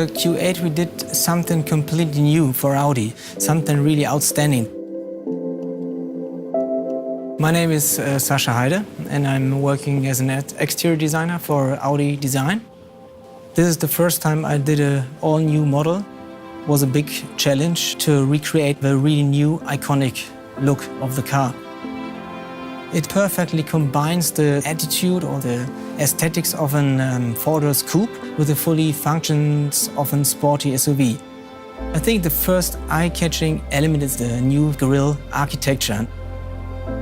the Q8 we did something completely new for Audi, something really outstanding. My name is Sascha Heide and I'm working as an exterior designer for Audi Design. This is the first time I did an all-new model. It was a big challenge to recreate the really new, iconic look of the car. It perfectly combines the attitude or the aesthetics of an four-door coupe with the fully functions of a sporty SUV. I think the first eye-catching element is the new grille architecture.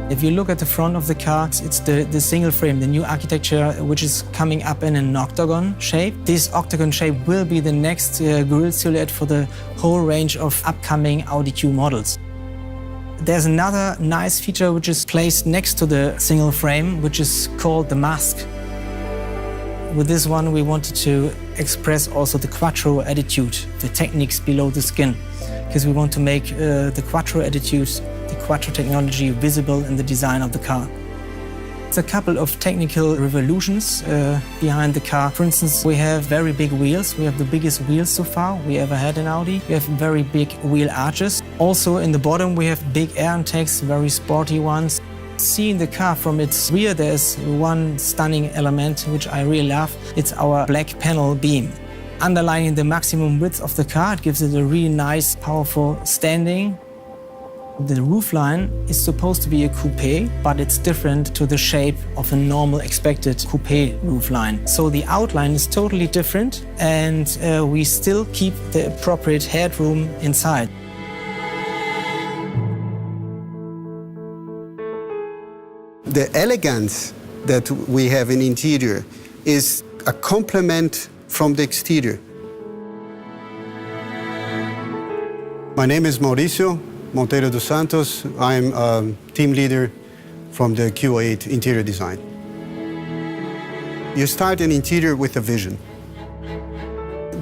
If you look at the front of the car, it's the single frame, the new architecture, which is coming up in an octagon shape. This octagon shape will be the next grille silhouette for the whole range of upcoming Audi Q models. There's another nice feature which is placed next to the single frame, which is called the mask. With this one, we wanted to express also the quattro attitude, the techniques below the skin, because we want to make the quattro attitude, the quattro technology visible in the design of the car. It's a couple of technical revolutions behind the car. For instance, we have very big wheels. We have the biggest wheels so far we ever had in Audi. We have very big wheel arches. Also in the bottom we have big air intakes, very sporty ones. Seeing the car from its rear, there's one stunning element which I really love. It's our black panel beam. Underlining the maximum width of the car, it gives it a really nice, powerful standing. The roofline is supposed to be a coupe, but it's different to the shape of a normal expected coupe roofline. So the outline is totally different and we still keep the appropriate headroom inside. The elegance that we have in interior is a complement from the exterior. My name is Mauricio Monteiro dos Santos. I'm a team leader from the Q8 interior design. You start an interior with a vision.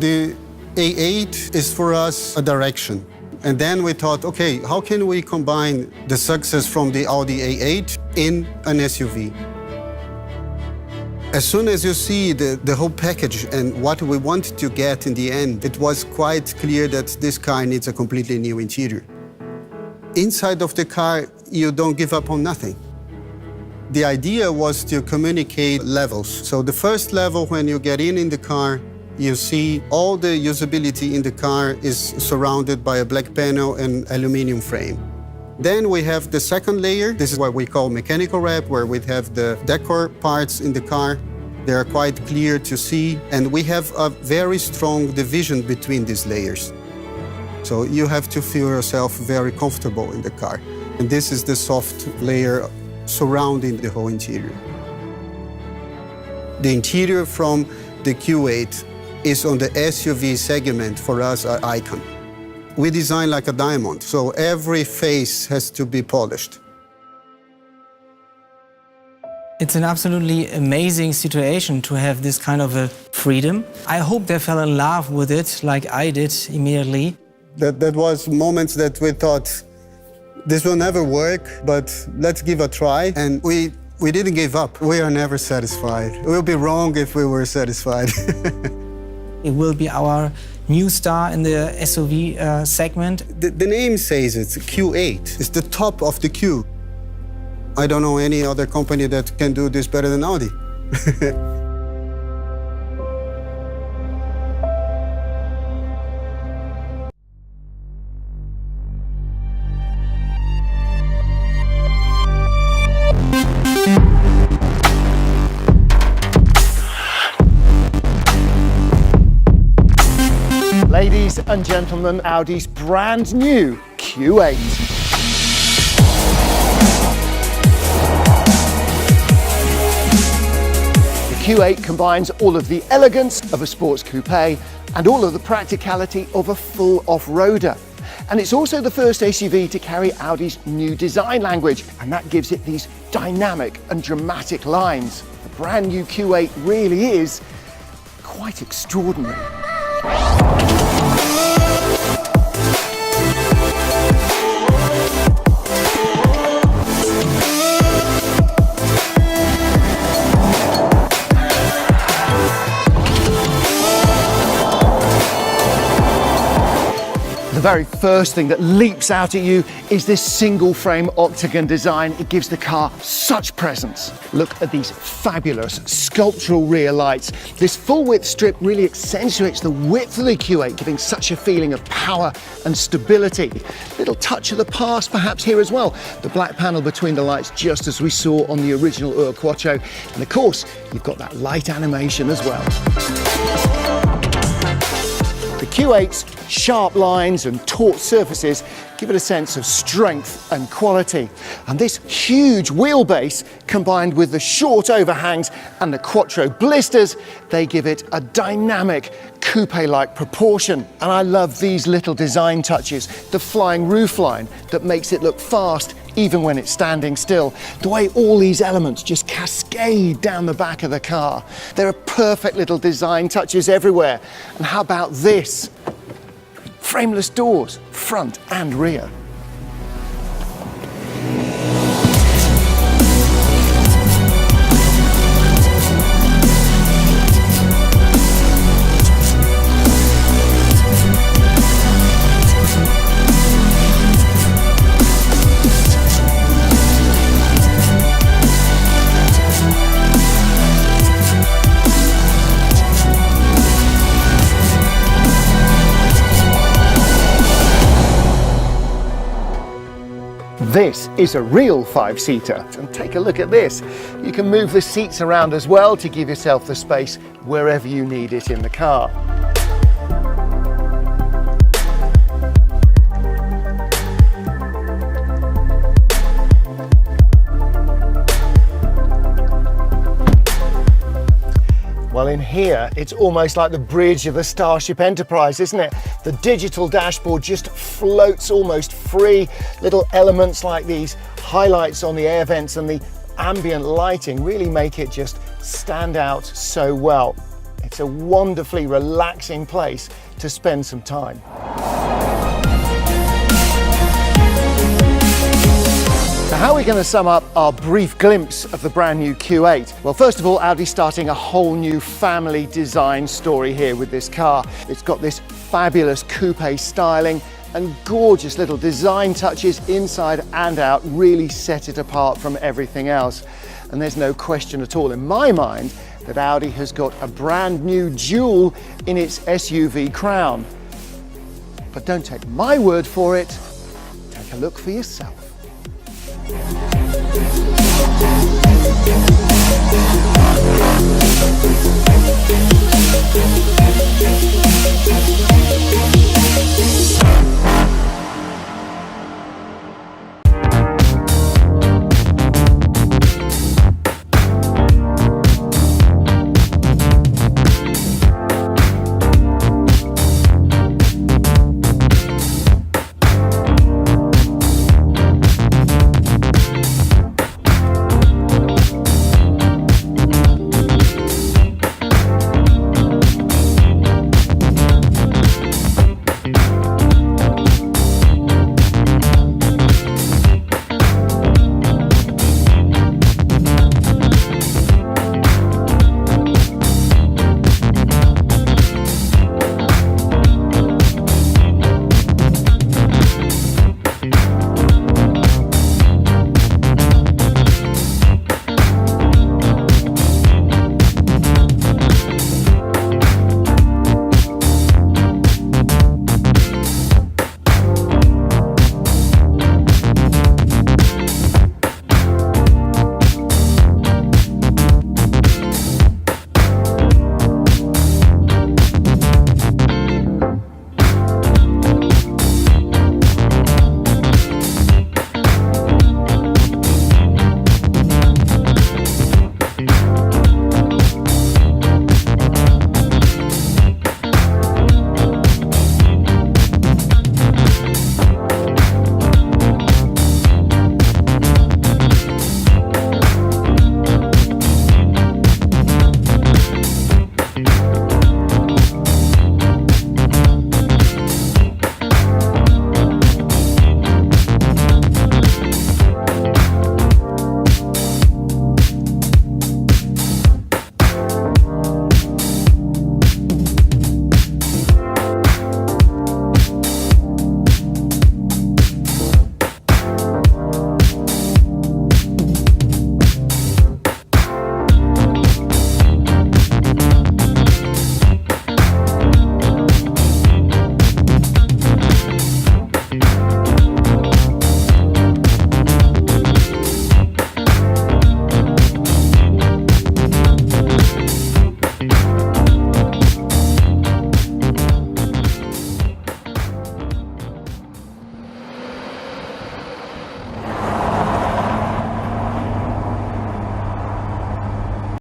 The A8 is for us a direction. And then we thought, okay, how can we combine the success from the Audi A8 in an SUV? As soon as you see the whole package and what we want to get in the end, it was quite clear that this car needs a completely new interior. Inside of the car, you don't give up on nothing. The idea was to communicate levels. So the first level, when you get in the car, you see all the usability in the car is surrounded by a black panel and aluminum frame. Then we have the second layer. This is what we call mechanical wrap, where we have the decor parts in the car. They are quite clear to see, and we have a very strong division between these layers. So you have to feel yourself very comfortable in the car. And this is the soft layer surrounding the whole interior. The interior from the Q8 is on the SUV segment, for us, an icon. We design like a diamond, so every face has to be polished. It's an absolutely amazing situation to have this kind of a freedom. I hope they fell in love with it like I did immediately. That was moments that we thought, this will never work, but let's give a try. And we didn't give up. We are never satisfied. It would be wrong if we were satisfied. It will be our new star in the SUV segment. The name says it's Q8. It's the top of the Q. I don't know any other company that can do this better than Audi. Ladies and gentlemen, Audi's brand new Q8. The Q8 combines all of the elegance of a sports coupe and all of the practicality of a full off-roader. And it's also the first SUV to carry Audi's new design language, and that gives it these dynamic and dramatic lines. The brand new Q8 really is quite extraordinary. The very first thing that leaps out at you is this single frame octagon design. It gives the car such presence. Look at these fabulous sculptural rear lights. This full width strip really accentuates the width of the Q8, giving such a feeling of power and stability. Little touch of the past perhaps here as well. The black panel between the lights, just as we saw on the original Ur Quattro. And of course, you've got that light animation as well. The Q8's sharp lines and taut surfaces give it a sense of strength and quality. And this huge wheelbase, combined with the short overhangs and the Quattro blisters, they give it a dynamic coupe-like proportion. And I love these little design touches, the flying roofline that makes it look fast even when it's standing still. The way all these elements just cascade down the back of the car. There are perfect little design touches everywhere. And how about this? Frameless doors, front and rear. This is a real 5-seater, and take a look at this. You can move the seats around as well to give yourself the space wherever you need it in the car. Well, in here, it's almost like the bridge of the Starship Enterprise, isn't it? The digital dashboard just floats almost free. Little elements like these highlights on the air vents and the ambient lighting really make it just stand out so well. It's a wonderfully relaxing place to spend some time. So how are we going to sum up our brief glimpse of the brand new Q8? Well, first of all, Audi's starting a whole new family design story here with this car. It's got this fabulous coupe styling and gorgeous little design touches inside and out really set it apart from everything else. And there's no question at all in my mind that Audi has got a brand new jewel in its SUV crown. But don't take my word for it, take a look for yourself.